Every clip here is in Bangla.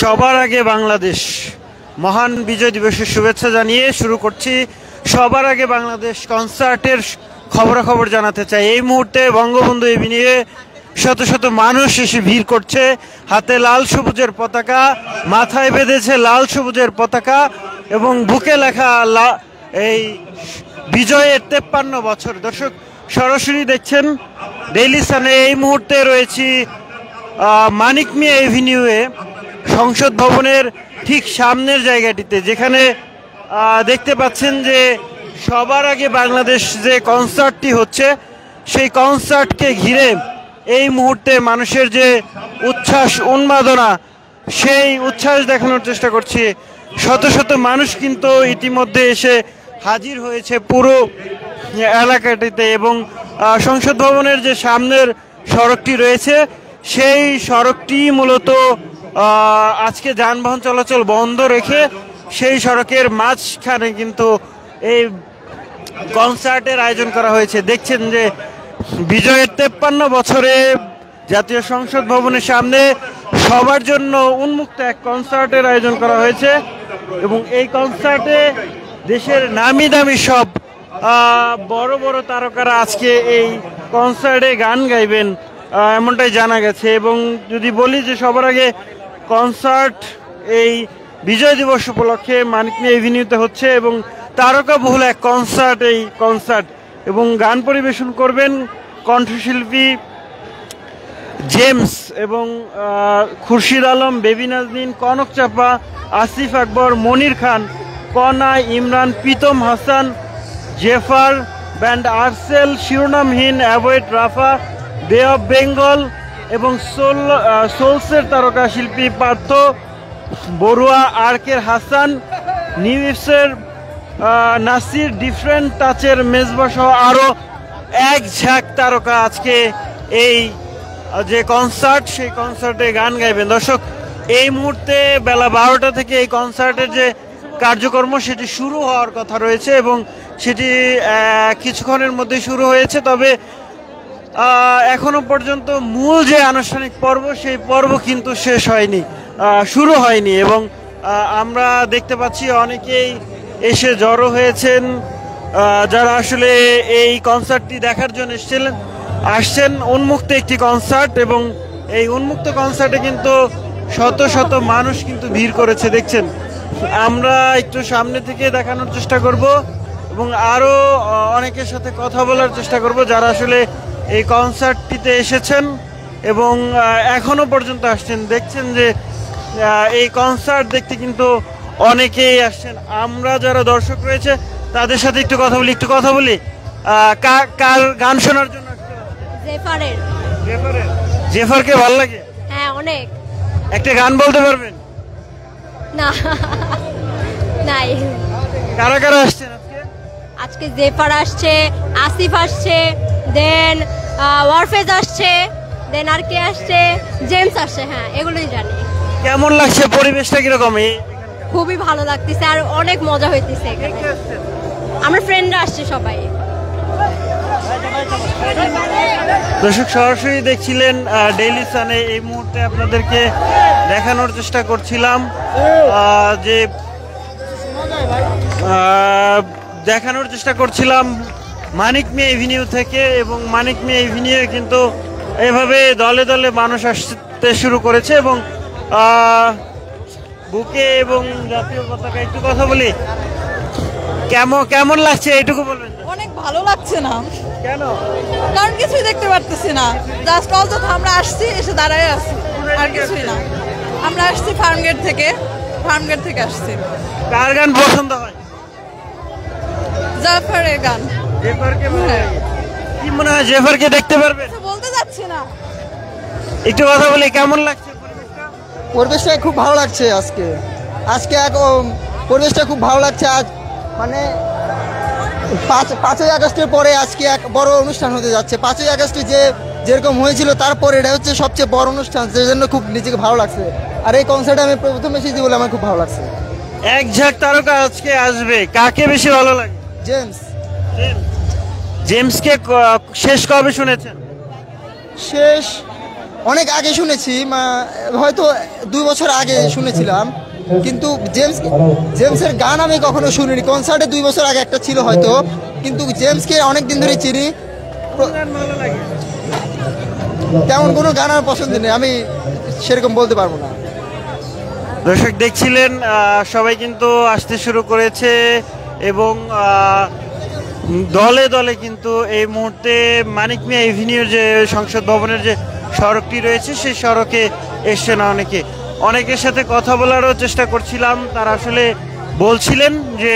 সবার আগে বাংলাদেশ মহান বিজয় দিবসের শুভেচ্ছা জানিয়ে শুরু করছি সবার আগে বাংলাদেশ কনসার্টের খবরাখবর জানাতে চাই। এই মুহূর্তে বঙ্গবন্ধু এভিনিউয়ে শত শত মানুষ এসে ভিড় করছে, হাতে লাল সবুজের পতাকা, মাথায় বেঁধেছে লাল সবুজের পতাকা এবং বুকে লেখা এই বিজয়ের 53 বছর। দর্শক সরাসরি দেখছেন ডেইলি সানে। এই মুহূর্তে রয়েছি মানিক মিয়া এভিনিউয়ে, সংসদ ভবনের ঠিক সামনের জায়গাটিতে, যেখানে দেখতে পাচ্ছেন যে সবার আগে বাংলাদেশ যে কনসার্টটি হচ্ছে, সেই কনসার্টকে ঘিরে এই মুহূর্তে মানুষের যে উচ্ছ্বাস উন্মাদনা, সেই উচ্ছ্বাস দেখানোর চেষ্টা করছি। শত শত মানুষ কিন্তু ইতিমধ্যে এসে হাজির হয়েছে পুরো এলাকাটিতে এবং সংসদ ভবনের যে সামনের সড়কটি রয়েছে, সেই সড়কটি মূলত আজকে যানবাহন চলাচল বন্ধ রেখে সেই সড়কের মাঝখানে কিন্তু এই কনসার্টের আয়োজন করা হয়েছে। দেখছেন যে বিজয়ের 53 বছরে জাতীয় সংসদ ভবনের সামনে সবার জন্য উন্মুক্ত এক কনসার্টের আয়োজন করা হয়েছে এবং এই কনসার্টে দেশের নামি দামি সব বড় বড় তারকারা আজকে এই কনসার্টে গান গাইবেন, এমনটাই জানা গেছে। এবং যদি বলি যে সবার আগে কনসার্ট এই বিজয় দিবস উপলক্ষে মানিক মিয়া এভিনিউতে হচ্ছে এবং তারকা বহুল এক কনসার্ট, এই কনসার্ট এবং গান পরিবেশন করবেন কণ্ঠশিল্পী জেমস এবং খুরশিদ আলম, বেবি নাজনীন, কনক চাপা, আসিফ আকবর, মনির খান, কনা, ইমরান, প্রীতম হাসান, জেফার, ব্যান্ড আর্সেল, শিরোনামহীন, অ্যাভয়েড, রাফা, বে অফ বেঙ্গল এবং সোলসের তারকা শিল্পী পার্থ বড়ুয়া, আরকের হাসান, নিউ ইভসের নাসির, ডিফারেন্ট টাচের মেজবা সহ আরও এক ঝাঁক তারকা আজকে এই যে কনসার্ট, সেই কনসার্টে গান গাইবেন। দর্শক এই মুহূর্তে বেলা 12টা থেকে এই কনসার্টের যে কার্যক্রম সেটি শুরু হওয়ার কথা রয়েছে এবং সেটি কিছুক্ষণের মধ্যে শুরু হয়েছে। তবে এখনো পর্যন্ত মূল যে আনুষ্ঠানিক পর্ব, সেই পর্ব কিন্তু শেষ হয়নি, শুরু হয়নি এবং আমরা দেখতে পাচ্ছি অনেকেই এসে জড়ো হয়েছেন, যারা আসলে এই কনসার্টটি দেখার জন্য আসছেন। উন্মুক্ত একটি কনসার্ট এবং এই উন্মুক্ত কনসার্টে কিন্তু শত শত মানুষ কিন্তু ভিড় করেছে। দেখছেন, আমরা একটু সামনে থেকে দেখানোর চেষ্টা করব এবং আরও অনেকের সাথে কথা বলার চেষ্টা করব যারা আসলে এই কনসার্টটিতে এসেছেন এবং এখনো পর্যন্ত আসছেন। দেখছেন যে এই কনসার্ট দেখতে কিন্তু অনেকেই আসছেন। আমরা যারা দর্শক রয়েছে তাদের সাথে একটু কথা বলি। কার গান শোনার জন্য? জেফারকে ভালো লাগে? হ্যাঁ, অনেক। একটা গান বলতে পারবেন? না, নাই। কারা কারা আসছেন আজকে? জেফার আসছে, আসিফ আসছে, দেন ওয়ারফেজ আসছে, দেন আর কে আসছে, জেমস আসছে। হ্যাঁ, এগুলোই জানি। কেমন লাগছে? পরিবেশটা কিরকম? খুবই ভালো লাগতেছে আর অনেক মজা হইতেছে। আমার ফ্রেন্ডরা আসছে সবাই। দর্শক সরাসরি দেখছিলেন ডেইলি সানে। এই মুহূর্তে আপনাদেরকে দেখানোর চেষ্টা করছিলাম মানিক মিয়া এভিনিউ থেকে এবং মানিক মিয়া এভিনিউ কিন্তু এভাবে দলে দলে মানুষ আসতে শুরু করেছে এবং বুকে এবং জাতীয় পতাকা। একটু কথা বলি, কেমন লাগছে এইটুকু বলবেন? অনেক ভালো লাগছে না। কেন? কারণ কিছুই দেখতে পারতেছি না। জাস্ট আমরা আসছি, এসে দাঁড়ায় আছি, আর কিছুই না। আমরা আসছি ফার্মগেট থেকে আসছি। কার গান পছন্দ হয়? জাফরের গান। জেফারকে ভালো লাগে? কি মনে হয় জেফারকে দেখতে পারবেন? বলতে যাচ্ছি না। একটু কথা বলি, কেমন লাগছে পরিবেশটা? খুব ভালো লাগছে আজকে পরিবেশটা খুব ভালো লাগছে। আজ মানে 5ই আগস্টের পরে আজকে এক বড় অনুষ্ঠান হতে যাচ্ছে। 5ই আগস্টে যেরকম হয়েছিল তারপরে এটা হচ্ছে সবচেয়ে বড় অনুষ্ঠান, সেই জন্য খুব নিজেকে ভালো লাগছে। আর এই কনসার্টে আমি প্রথম এসেছি বলে আমার খুব ভালো লাগছে। এক ঝাঁক তারকা আজকে আসবে, কাকে বেশি ভালো লাগে? জেমসকে শেষ কবে শুনেছেন? শেষ অনেক আগে শুনেছি, হয়তো 2 বছর আগে শুনেছিলাম, কিন্তু জেমসের গান আমি কখনো শুনিনি। কনসার্টে 2 বছর আগে একটা ছিল হয়তো, কিন্তু জেমসকে অনেক দিন ধরে চিনি। তেমন কোনো গান আমার পছন্দ নেই, আমি সেরকম বলতে পারবো না। দর্শক দেখছিলেন সবাই কিন্তু আসতে শুরু করেছে এবং দলে দলে কিন্তু এই মুহূর্তে মানিক মিয়া এভিনিউর যে সংসদ ভবনের যে সড়কটি রয়েছে সেই সড়কে এসছে না অনেকের সাথে কথা বলারও চেষ্টা করছিলাম। তারা আসলে বলছিলেন যে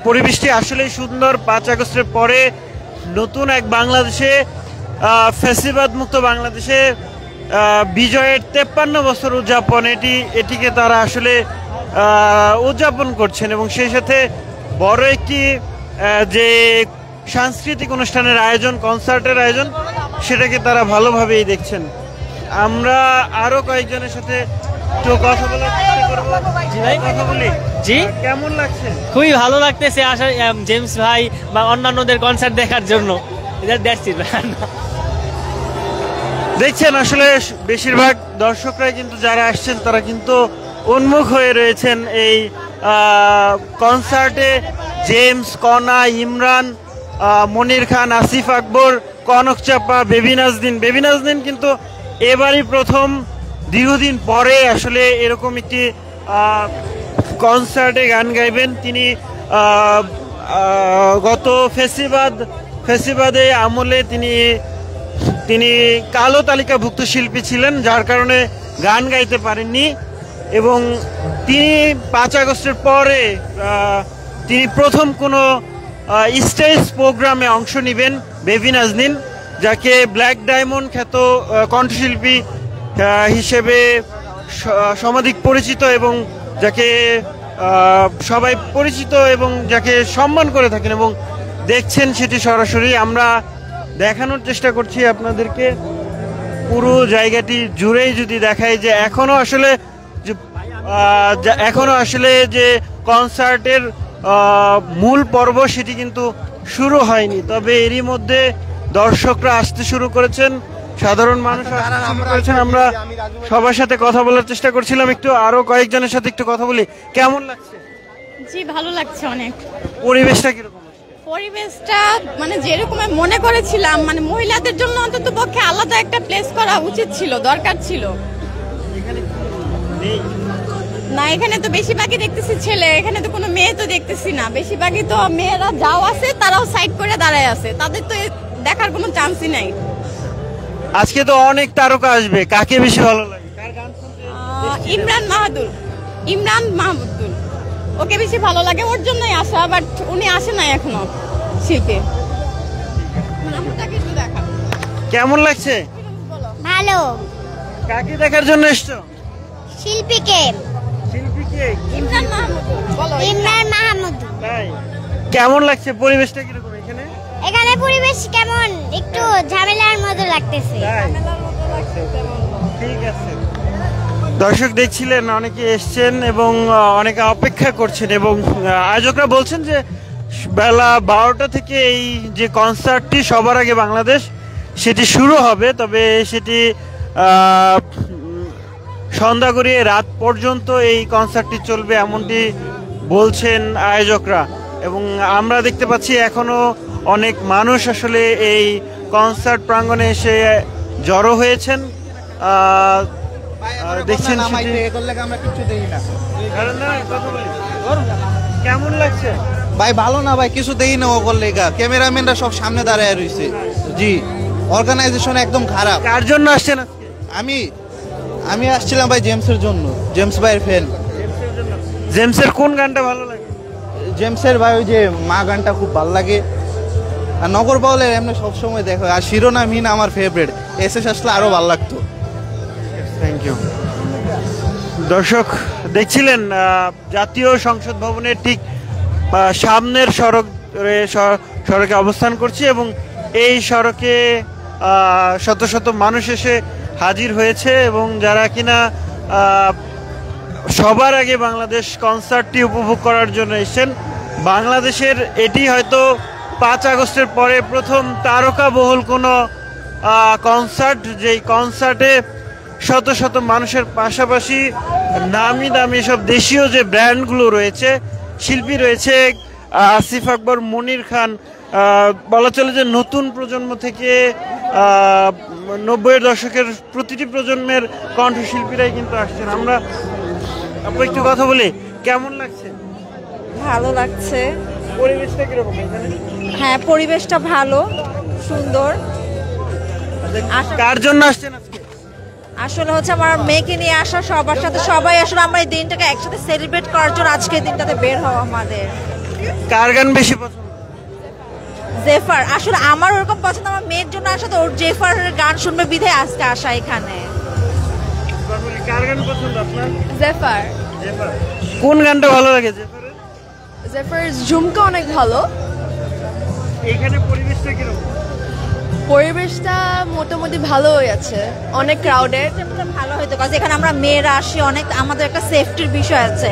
পরিবেশটি আসলেই সুন্দর। 5 আগস্টের পরে নতুন এক বাংলাদেশে, ফ্যাসিবাদ মুক্ত বাংলাদেশে বিজয়ের 53 বছর উদযাপন, এটিকে তারা আসলে উদযাপন করছেন এবং সেই সাথে বড় একটি যে সাংস্কৃতিক অনুষ্ঠানের আয়োজন, কনসার্টের আয়োজন, সেটাকে তারা ভালোভাবেই দেখছেন। আমরা আরো কয়েকজনের সাথে একটু কথা বলার চেষ্টা করবো। কথা বলি, জি কেমন লাগছে? খুবই ভালো লাগতেছে আসা জেমস ভাই বা অন্যান্যদের কনসার্ট দেখার জন্য। দেখছেন আসলে বেশিরভাগ দর্শকরাই কিন্তু যারা আসছেন তারা কিন্তু উন্মুখ হয়ে রয়েছেন এই কনসার্টে। জেমস, কনা, ইমরান, মনির খান, আসিফ আকবর, কনক চাপা, বেবি নাজনীন কিন্তু এবারই প্রথম দীর্ঘদিন পরে আসলে এরকম একটি কনসার্টে গান গাইবেন। তিনি গত ফেসিবাদে আমলে তিনি কালো তালিকাভুক্ত শিল্পী ছিলেন, যার কারণে গান গাইতে পারেননি এবং তিনি 5 আগস্টের পরে তিনি প্রথম কোনো স্টেজ প্রোগ্রামে অংশ নেবেন। বেবি নাজনীন, যাকে ব্ল্যাক ডায়মন্ড খ্যাত কণ্ঠশিল্পী হিসেবে সমাধিক পরিচিত এবং যাকে সবাই পরিচিত এবং যাকে সম্মান করে থাকেন এবং দেখছেন সেটি সরাসরি আমরা দেখানোর চেষ্টা করছি আপনাদেরকে। পুরো জায়গাটি জুড়েই যদি দেখায় যে এখনো আসলে যে কনসার্টের মূল পর্ব সেটি কিন্তু শুরু হয়নি, তবে এরই মধ্যে দর্শকরা আসতে শুরু করেছেন, সাধারণ মানুষ আসতে শুরু করেছেন। আমরা সবার সাথে কথা বলার চেষ্টা করছিলাম, একটু আরো কয়েকজনের সাথে একটু কথা বলি। কেমন লাগছে? জি ভালো লাগছে অনেক। পরিবেশটা কিরকম? পরিবেশটা মানে যেরকম মনে করেছিলাম, মানে মহিলাদের জন্য অন্তত পক্ষে আলাদা একটা প্লেস করা উচিত ছিল, দরকার ছিল। না, এখানে তো বেশিরভাগই দেখতেছি ছেলে, এখানে তো কোনো মেয়ে তো দেখতেছি না। বেশিরভাগই তো মেয়েরা যাও আছে, তারাও সাইড করে দাঁড়ায় আছে, তাদের তো দেখার কোনো চান্সই নাই। আজকে তো অনেক তারকা আসবে, কাকে বেশি ভালো লাগে? ইমরান মাহমুদুল, ওকে বেশি ভালো লাগে, ওর জন্যই আসা, বাট উনি আসে নাই এখনো শিল্পী। কেমন লাগছে? ভালো। কাকে দেখার জন্য এসছো? শিল্পীকে। ইমরান মাহমুদ। তাই? কেমন লাগছে? পরিবেশটা কিরকম এখানে? এখানে পরিবেশ কেমন? একটু ঝামেলার মতো লাগতেছে। ঠিক আছে। দর্শক দেখছিলেন অনেকে এসছেন এবং অনেকে অপেক্ষা করছেন এবং আয়োজকরা বলছেন যে বেলা 12টা থেকে এই যে কনসার্টটি সবার আগে বাংলাদেশ সেটি শুরু হবে, তবে সেটি সন্ধ্যা গড়িয়ে রাত পর্যন্ত এই কনসার্টটি চলবে এমনটি বলছেন আয়োজকরা। এবং আমরা দেখতে পাচ্ছি এখনো অনেক মানুষ আসলে এই কনসার্ট প্রাঙ্গণে এসে জড়ো হয়েছেন। দেখছেন কেমন লাগছে ভাই? ভালো না ভাই, কিছু দেই না। ও করলে ক্যামেরাম্যানরা সব সামনে দাঁড়ায় রয়েছে। জি, অর্গানাইজেশন একদম খারাপ। কার জন্য আসছেন? আমি আসছিলাম ভাই জেমসের জন্য, জেমস ভাইয়ের ফ্যান। জেমসের কোন গানটা ভালো লাগে? জেমসের ভাই ওই যে মা গানটা খুব ভালো লাগে, আর নগর বাউলের এমনি সবসময় দেখো, আর শিরোনামহীন আমার ফেভারিট। এসএস আসলে আরো ভালো লাগতো। Thank you. দর্শক দেখছিলেন জাতীয় সংসদ ভবনের ঠিক সামনের সড়কে অবস্থান করছি এবং এই সড়কে শত শত মানুষ এসে হাজির হয়েছে এবং যারা কিনা সবার আগে বাংলাদেশ কনসার্টটি উপভোগ করার জন্য এসেছেন। বাংলাদেশের এটি হয়তো 5 আগস্টের পরে প্রথম তারকাবহুল কোনো কনসার্ট, যেই কনসার্টে শত শত মানুষের পাশাপাশি নামি দামি সব দেশীয় যে ব্র্যান্ডগুলো রয়েছে, শিল্পী রয়েছে, আসিফ আকবর, মনির খান, বলা চলে যে নতুন প্রজন্ম থেকে 90-এর দশকের প্রতিটি প্রজন্মের কণ্ঠশিল্পীরাই কিন্তু আসছেন। আমরা একটু কথা বলি, কেমন লাগছে? ভালো লাগছে। পরিবেশটা কিরকম এখানে? হ্যাঁ, পরিবেশটা ভালো, সুন্দর। কার জন্য আসছেন আজকে? আসলে হচ্ছে আমার মেয়েকে নিয়ে আসা, সবার সাথে সবাই আসলে আমরা এই দিনটাকে একসাথে সেলিব্রেট করার জন্য আজকে দিনটাতে বের হওয়া আমাদের। কার গান বেশি পছন্দ? জেফার। আসলে আমার ওরকম পছন্দ, আমার মেয়ের জন্য আসা, তো ওর জেফারের গান শুনবে বিধে আজকে আসা এখানে। কার গান পছন্দ আপনার? জেফার। কোন গানটা ভালো লাগে জেফারের? জেফার ঝুমকা অনেক ভালো। এইখানে পরিবেশটা কিরকম? পরিবেশটা মোটামুটি ভালোই আছে, অনেক ক্রাউডেড। ভালো হয়তো কাজ, এখানে আমরা মেয়েরা আসি, অনেক আমাদের একটা সেফটির বিষয় আছে।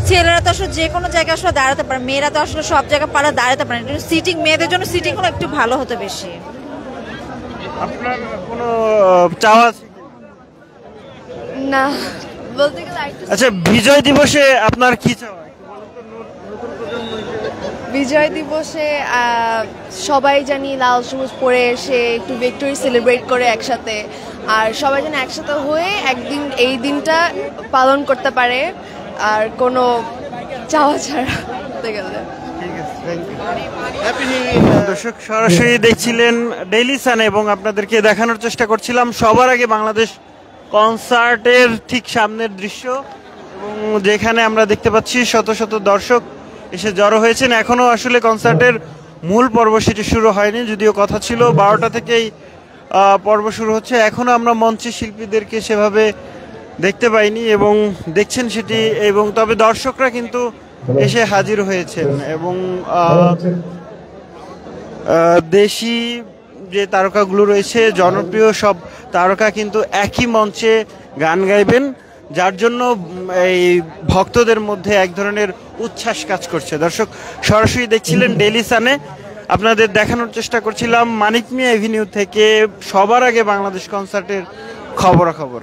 ছেলেরা তো আসলে যে কোনো জায়গায় আসলে দাঁড়াতে পারে, মেয়েরা তো আসলে সব জায়গায় পারে দাঁড়াতে পারে। সিটিং, মেয়েদের জন্য সিটিং হলো একটু ভালো হতো বেশি। আপনার কোনো চাওয়া আছে? না, বলতে গেলে আচ্ছা, বিজয় দিবসে আপনার কি চাওয়া? বিজয় দিবসে সবাই জানি লাল সবুজ পরে এসে একটু ভিক্টোরি সেলিব্রেট করে একসাথে, আর সবাই যেন একসাথে হয়ে একদিন এই দিনটা পালন করতে পারে, আর কোনো চাওয়া ছাড়া বলতে গেলে। দর্শক, সরাসরি দেখছিলেন ডেইলি সান এবং আপনাদেরকে দেখানোর চেষ্টা করছিলাম সবার আগে বাংলাদেশ কনসার্টের ঠিক সামনের দৃশ্য, এবং যেখানে আমরা দেখতে পাচ্ছি শত শত দর্শক এসে জড়ো হয়েছেন। এখনো আসলে কনসার্টের মূল পর্ব সেটি শুরু হয়নি, যদিও কথা ছিল 12টা থেকেই পর্ব শুরু হচ্ছে। এখনো আমরা মঞ্চে শিল্পীদেরকে সেভাবে দেখতে পাইনি এবং দেখছেন সেটি, এবং তবে দর্শকরা কিন্তু এসে হাজির হয়েছেন এবং দেশি যে তারকাগুলো রয়েছে, জনপ্রিয় সব তারকা কিন্তু একই মঞ্চে গান গাইবেন, যার জন্য এই ভক্তদের মধ্যে এক ধরনের উচ্ছ্বাস কাজ করছে। দর্শক, সরাসরি দেখছিলেন ডেইলি সানে, আপনাদের দেখানোর চেষ্টা করছিলাম মানিক মিয়া এভিনিউ থেকে সবার আগে বাংলাদেশ কনসার্টের খবরাখবর।